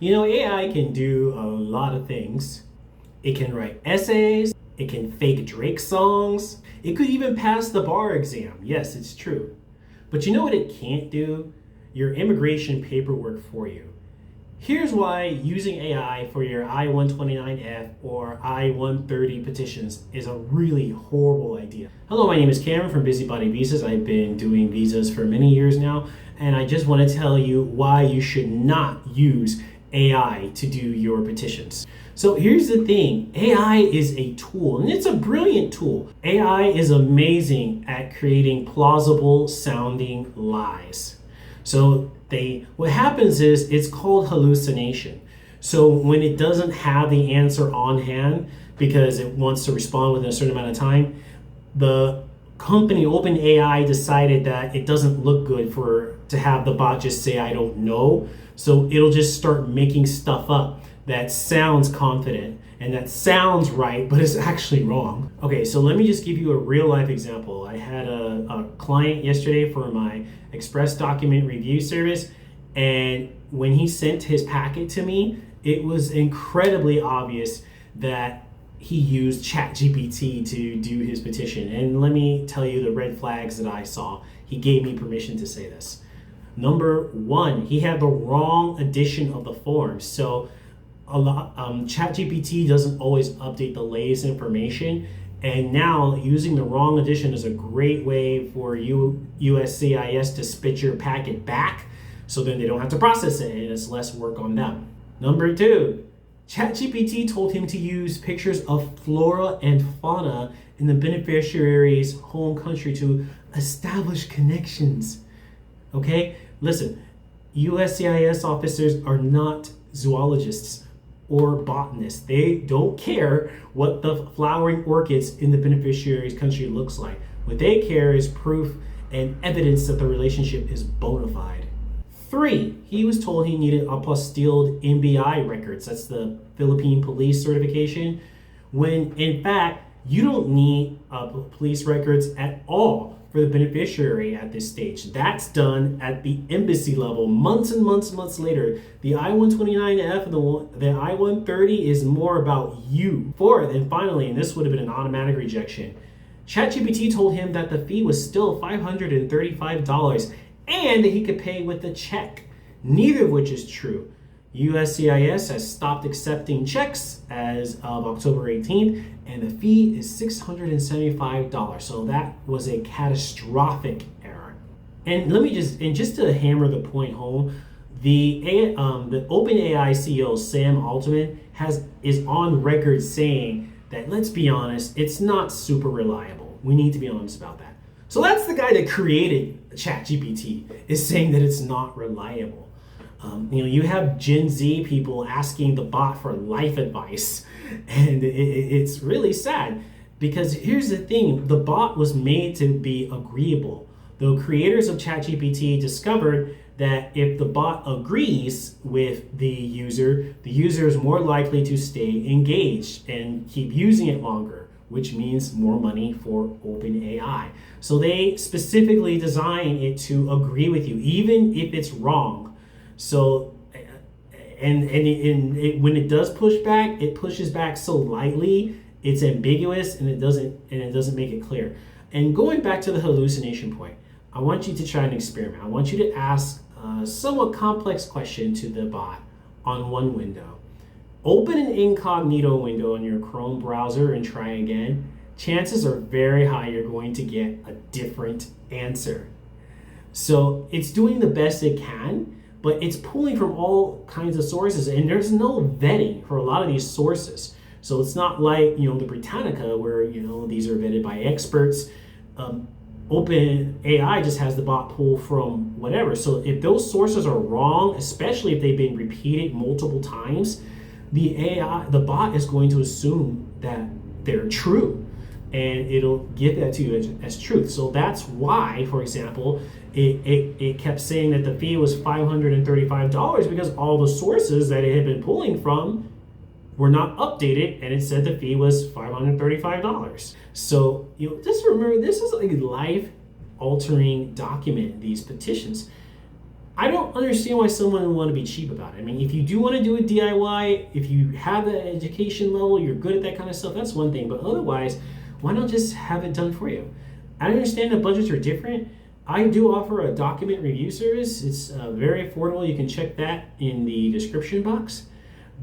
AI can do a lot of things. It can write essays, it can fake Drake songs, it could even pass the bar exam. Yes, it's true. But you know what it can't do? Your immigration paperwork for you. Here's why using AI for your I-129F or I-130 petitions is a really horrible idea. Hello, my name is Cameron from Busybody Visas. I've been doing visas for many years now, and I just want to tell you why you should not use AI to do your petitions. So here's the thing, AI is a tool, and it's a brilliant tool. AI is amazing at creating plausible sounding lies. So what happens is it's called hallucination. So when it doesn't have the answer on hand because it wants to respond within a certain amount of time, the company OpenAI decided that it doesn't look good to have the bot just say, I don't know. So it'll just start making stuff up that sounds confident and that sounds right, but it's actually wrong. Okay, so let me just give you a real life example. I had a client yesterday for my express document review service, and when he sent his packet to me, it was incredibly obvious that he used ChatGPT to do his petition. And let me tell you the red flags that I saw. He gave me permission to say this. Number one, he had the wrong edition of the form. So ChatGPT doesn't always update the latest information, and now using the wrong edition is a great way for USCIS to spit your packet back, so then they don't have to process it and it's less work on them. Number two, ChatGPT told him to use pictures of flora and fauna in the beneficiary's home country to establish connections. Okay, listen, USCIS officers are not zoologists or botanists. They don't care what the flowering orchids in the beneficiary's country looks like. What they care is proof and evidence that the relationship is bona fide. Three, he was told he needed apostilled MBI records. That's the Philippine police certification. When in fact, you don't need police records at all for the beneficiary at this stage. That's done at the embassy level months and months and months later. The I-129F and the I-130 is more about you. Fourth, and finally, and this would have been an automatic rejection, ChatGPT told him that the fee was still $535 and that he could pay with a check, neither of which is true. USCIS has stopped accepting checks as of October 18th, and the fee is $675. So that was a catastrophic error. And just to hammer the point home, the OpenAI CEO Sam Altman is on record saying that, let's be honest, it's not super reliable. We need to be honest about that. So that's the guy that created ChatGPT is saying that it's not reliable. You have Gen Z people asking the bot for life advice, and it's really sad because here's the thing, the bot was made to be agreeable. The creators of ChatGPT discovered that if the bot agrees with the user is more likely to stay engaged and keep using it longer, which means more money for OpenAI. So they specifically design it to agree with you, even if it's wrong. So, when it does push back, it pushes back so lightly, it's ambiguous, and it doesn't make it clear. And going back to the hallucination point, I want you to try an experiment. I want you to ask a somewhat complex question to the bot on one window. Open an incognito window in your Chrome browser and try again. Chances are very high you're going to get a different answer. So it's doing the best it can, but it's pulling from all kinds of sources, and there's no vetting for a lot of these sources. So it's not like, the Britannica where, these are vetted by experts. OpenAI just has the bot pull from whatever. So if those sources are wrong, especially if they've been repeated multiple times, the bot is going to assume that they're true, and it'll give that to you as truth. So that's why, for example, it kept saying that the fee was $535 because all the sources that it had been pulling from were not updated, and it said the fee was $535. So just remember, this is like a life-altering document, these petitions. I don't understand why someone would want to be cheap about it. I mean, if you do want to do a DIY, if you have the education level, you're good at that kind of stuff, that's one thing. But otherwise, why not just have it done for you? I understand that budgets are different. I do offer a document review service. It's very affordable. You can check that in the description box.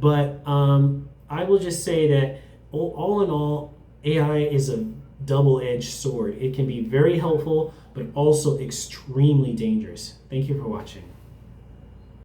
But I will just say that all in all, AI is a double-edged sword. It can be very helpful, but also extremely dangerous. Thank you for watching.